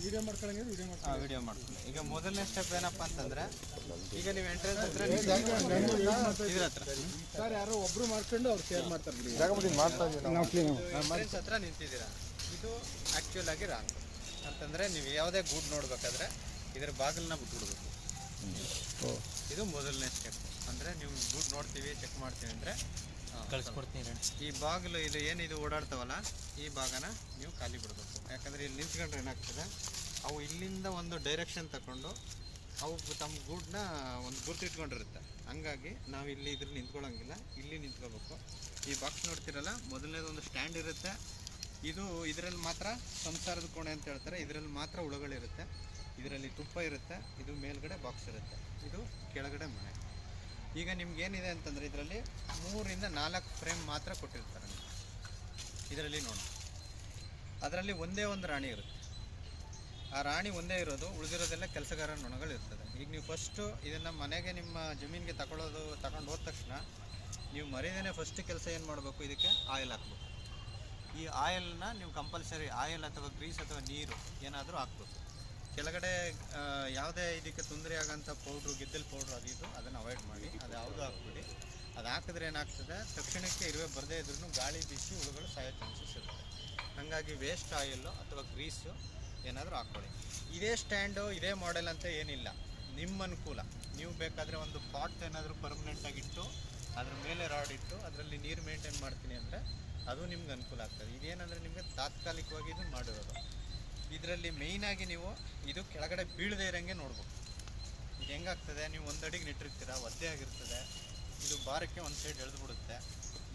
Video ಮಾಡ್ಕೊಳ್ಳಂಗೆ video ಮಾಡ್ಕೊಳ್ಳಿ. ಈಗ ಮೊದಲನೇ ಸ್ಟೆಪ್ ಏನಪ್ಪ ಅಂತಂದರೆ, ಈಗ ನೀವು ಎಂಟ್ರೆನ್ಸ್ ಹತ್ರ ಇದ್ರ ಹತ್ರ ಸರ್ ಯಾರೋ ಒಬ್ರು ಮಾಡ್ಕೊಂಡು ಅವ್ರು ಶೇರ್ ಮಾಡ್ತಾರೆ. ಎಂಟ್ರೆನ್ಸ್ ಹತ್ರ ನಿಂತಿದ್ದೀರಾ, ಇದು ಆ್ಯಕ್ಚುಲ್ ಆಗಿ ರಾಂಗ್ ಅಂತಂದರೆ ನೀವು ಯಾವುದೇ ಗೂಡ್ ನೋಡಬೇಕಾದ್ರೆ ಇದ್ರ ಬಾಗಿಲನ್ನ ಬಿಟ್ಬಿಡ್ಬೇಕು. ಇದು ಮೊದಲನೇ ಸ್ಟೆಪ್. ಅಂದರೆ ನೀವು ಗೂಡ್ ನೋಡ್ತೀವಿ ಚೆಕ್ ಮಾಡ್ತೀವಿ ಅಂದರೆ ಕಳಿಸ್ಕೊಡ್ತೀನಿ. ಈ ಬಾಗಿಲು ಇದು ಏನಿದು ಓಡಾಡ್ತಾವಲ್ಲ ಈ ಭಾಗನ ನೀವು ಖಾಲಿ ಬಿಡಬೇಕು. ಯಾಕಂದರೆ ಇಲ್ಲಿ ನಿಂತ್ಕೊಂಡ್ರೆ ಏನಾಗ್ತದೆ, ಅವು ಇಲ್ಲಿಂದ ಒಂದು ಡೈರೆಕ್ಷನ್ ತಗೊಂಡು ಅವು ತಮ್ಮ ಗೂಡನ್ನ ಒಂದು ಗುರ್ತಿಟ್ಕೊಂಡಿರುತ್ತೆ. ಹಂಗಾಗಿ ನಾವು ಇಲ್ಲಿ ಇದ್ರಲ್ಲಿ ನಿಂತ್ಕೊಳ್ಳೋಂಗಿಲ್ಲ, ಇಲ್ಲಿ ನಿಂತ್ಕೋಬೇಕು. ಈ ಬಾಕ್ಸ್ ನೋಡ್ತಿರಲ್ಲ, ಮೊದಲನೇದೊಂದು ಸ್ಟ್ಯಾಂಡ್ ಇರುತ್ತೆ. ಇದು ಇದರಲ್ಲಿ ಮಾತ್ರ ಸಂಸಾರದ ಕೋಣೆ ಅಂತ ಹೇಳ್ತಾರೆ. ಇದರಲ್ಲಿ ಮಾತ್ರ ಹುಳುಗಳಿರುತ್ತೆ, ಇದರಲ್ಲಿ ತುಪ್ಪ ಇರುತ್ತೆ, ಇದು ಮೇಲ್ಗಡೆ ಬಾಕ್ಸ್ ಇರುತ್ತೆ, ಇದು ಕೆಳಗಡೆ ಮನೆ. ಈಗ ನಿಮ್ಗೇನಿದೆ ಅಂತಂದರೆ ಇದರಲ್ಲಿ 3 ರಿಂದ 4 ಫ್ರೇಮ್ ಮಾತ್ರ ಕೊಟ್ಟಿರ್ತಾರೆ. ಇದರಲ್ಲಿ ನೋಡಿ, ಅದರಲ್ಲಿ ಒಂದೇ ಒಂದು ರಾಣಿ ಇರುತ್ತೆ. ಆ ರಾಣಿ ಒಂದೇ ಇರೋದು, ಉಳಿದಿರೋದೆಲ್ಲ ಕೆಲಸಗಾರ ನೊಣಗಳು ಇರ್ತದೆ. ಈಗ ನೀವು ಫಸ್ಟು ಇದನ್ನು ಮನೆಗೆ ನಿಮ್ಮ ಜಮೀನಿಗೆ ತಗೊಂಡು ಹೋದ ತಕ್ಷಣ ನೀವು ಮರಿದೇನೆ ಫಸ್ಟ್ ಕೆಲಸ ಏನು ಮಾಡಬೇಕು, ಇದಕ್ಕೆ ಆಯಿಲ್ ಹಾಕ್ಬೇಕು. ಈ ಆಯಿಲ್ನ ನೀವು ಕಂಪಲ್ಸರಿ ಆಯಿಲ್ ಅಥವಾ ಗ್ರೀಸ್ ಅಥವಾ ನೀರು ಏನಾದರೂ ಹಾಕ್ಬೇಕು. ಕೆಳಗಡೆ ಯಾವುದೇ ಇದಕ್ಕೆ ತೊಂದರೆ ಆಗೋಂಥ ಪೌಡ್ರು, ಗೆದ್ದಲು ಪೌಡ್ರು ಅದು ಇದು ಅದನ್ನು ಅವಾಯ್ಡ್ ಮಾಡಿ, ಅದು ಯಾವುದು ಹಾಕ್ಬಿಡಿ. ಅದು ಹಾಕಿದ್ರೆ ಏನಾಗ್ತದೆ, ತಕ್ಷಣಕ್ಕೆ ಇರುವೆ ಬರದೇ ಇದ್ರೂ ಗಾಳಿ ಬೀಸಿ ಹುಳುಗಳು ಸಾಯೋ ಚಾನ್ಸಸ್ ಇರುತ್ತೆ. ಹಾಗಾಗಿ ವೇಸ್ಟ್ ಆಯಿಲ್ಲು ಅಥವಾ ಗ್ರೀಸು ಏನಾದರೂ ಹಾಕ್ಕೊಳ್ಳಿ. ಇದೇ ಸ್ಟ್ಯಾಂಡು ಇದೇ ಮಾಡೆಲ್ ಅಂತ ಏನಿಲ್ಲ, ನಿಮ್ಮ ಅನುಕೂಲ. ನೀವು ಬೇಕಾದರೆ ಒಂದು ಪಾಟ್ ಏನಾದರೂ ಪರ್ಮನೆಂಟಾಗಿಟ್ಟು ಅದ್ರ ಮೇಲೆ ರಾಡ್ ಇಟ್ಟು ಅದರಲ್ಲಿ ನೀರು ಮೇಂಟೈನ್ ಮಾಡ್ತೀನಿ ಅಂದರೆ ಅದು ನಿಮ್ಗೆ ಅನುಕೂಲ ಆಗ್ತದೆ. ಇದೇನಂದರೆ ನಿಮಗೆ ತಾತ್ಕಾಲಿಕವಾಗಿ ಇದು ಮಾಡಿರೋದು. ಇದರಲ್ಲಿ ಮೇಯ್ನಾಗಿ ನೀವು ಇದು ಕೆಳಗಡೆ ಬೀಳದೇ ಇರೋಂಗೆ ನೋಡ್ಬೇಕು. ಇದು ಹೆಂಗಾಗ್ತದೆ, ನೀವು ಒಂದು ಅಡಿಗೆ ನೆಟ್ಟಿರ್ತೀರ, ಒದ್ದೆ ಆಗಿರ್ತದೆ, ಇದು ಬಾರಕ್ಕೆ ಒಂದು ಸೈಡ್ ಎಳೆದುಬಿಡುತ್ತೆ,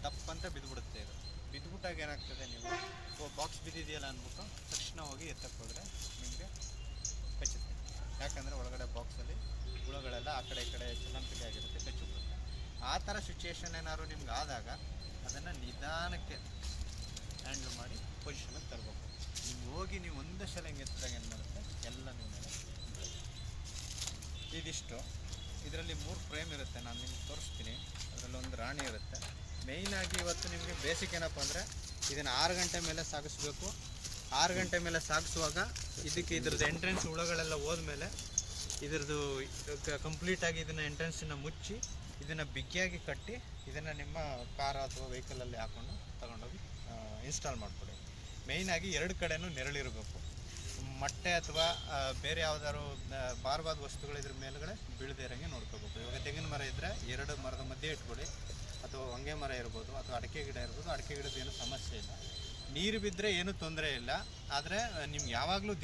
ದಪ್ಪಂತ ಬಿದ್ದುಬಿಡುತ್ತೆ. ಇದು ಬಿದ್ದುಬಿಟ್ಟಾಗ ಏನಾಗ್ತದೆ, ನೀವು ಬಾಕ್ಸ್ ಬಿದ್ದಿದೆಯಲ್ಲ ಅಂದ್ಬಿಟ್ಟು ತಕ್ಷಣ ಹೋಗಿ ಎತ್ತಕ್ಕೆ ಹೋದರೆ ನಿಮಗೆ ಕಚ್ಚುತ್ತೆ. ಯಾಕಂದರೆ ಒಳಗಡೆ ಬಾಕ್ಸಲ್ಲಿ ಹುಳುಗಳೆಲ್ಲ ಆ ಕಡೆ ಈ ಕಡೆ ಚಲಂಪಿಗೆ ಆಗಿರುತ್ತೆ, ಕಚ್ಚಿಬಿಡುತ್ತೆ. ಆ ಥರ ಸಿಚುಯೇಷನ್ ಏನಾದ್ರು ನಿಮ್ಗೆ ಆದಾಗ ಅದನ್ನು ನಿಧಾನಕ್ಕೆ ಹ್ಯಾಂಡಲ್ ಮಾಡಿ ಪೊಸಿಷನ್ಗೆ ತರಬೇಕು. ನೀವು ಹೋಗಿ ನೀವು ಒಂದೇ ಸಲ ಹಿಂಗೆ ಎತ್ತಿದಾಗ ಏನು ಮಾಡುತ್ತೆ, ಎಲ್ಲ ನಿಮ್ಮ ಮೇಲೆ ಇದಿಷ್ಟು. ಇದರಲ್ಲಿ 3 ಫ್ರೇಮ್ ಇರುತ್ತೆ, ನಾನು ನಿಮ್ಗೆ ತೋರಿಸ್ತೀನಿ. ಅದರಲ್ಲಿ ಒಂದು ರಾಣಿ ಇರುತ್ತೆ. ಮೇಯ್ನಾಗಿ ಇವತ್ತು ನಿಮಗೆ ಬೇಸಿಕ್ ಏನಪ್ಪ ಅಂದರೆ, ಇದನ್ನು 6 ಗಂಟೆ ಮೇಲೆ ಸಾಗಿಸ್ಬೇಕು. 6 ಗಂಟೆ ಮೇಲೆ ಸಾಗಿಸುವಾಗ ಇದಕ್ಕೆ ಇದ್ರದ್ದು ಎಂಟ್ರೆನ್ಸ್ ಹುಳುಗಳೆಲ್ಲ ಹೋದ್ಮೇಲೆ ಇದ್ರದ್ದು ಕಂಪ್ಲೀಟಾಗಿ ಇದನ್ನು ಎಂಟ್ರೆನ್ಸನ್ನು ಮುಚ್ಚಿ ಇದನ್ನು ಬಿಗಿಯಾಗಿ ಕಟ್ಟಿ ಇದನ್ನು ನಿಮ್ಮ ಕಾರ್ ಅಥವಾ ವೆಹಿಕಲಲ್ಲಿ ಹಾಕ್ಕೊಂಡು ತಗೊಂಡೋಗಿ ಇನ್ಸ್ಟಾಲ್ ಮಾಡಿಕೊಡಿ. ಮೇಯ್ನಾಗಿ 2 ಕಡೆನೂ ನೆರಳಿರಬೇಕು. ಮೊಟ್ಟೆ ಅಥವಾ ಬೇರೆ ಯಾವುದಾದ್ರು ಭಾರವಾದ ವಸ್ತುಗಳು ಇದ್ರ ಮೇಲುಗಡೆ ಬೀಳದೇ ಇರೋಂಗೆ ನೋಡ್ಕೋಬೇಕು. ಇವಾಗ ತೆಂಗಿನ ಮರ ಇದ್ದರೆ 2 ಮರದ ಮಧ್ಯೆ ಇಟ್ಕೊಳ್ಳಿ, ಅಥವಾ ಹೊಂಗೆ ಮರ ಇರ್ಬೋದು, ಅಥವಾ ಅಡಿಕೆ ಗಿಡ ಇರ್ಬೋದು. ಅಡಿಕೆ ಗಿಡದ ಏನು ಸಮಸ್ಯೆ ಇಲ್ಲ, ನೀರು ಬಿದ್ದರೆ ಏನೂ ತೊಂದರೆ ಇಲ್ಲ. ಆದರೆ ನಿಮ್ಗೆ ಯಾವಾಗಲೂ ದಿನ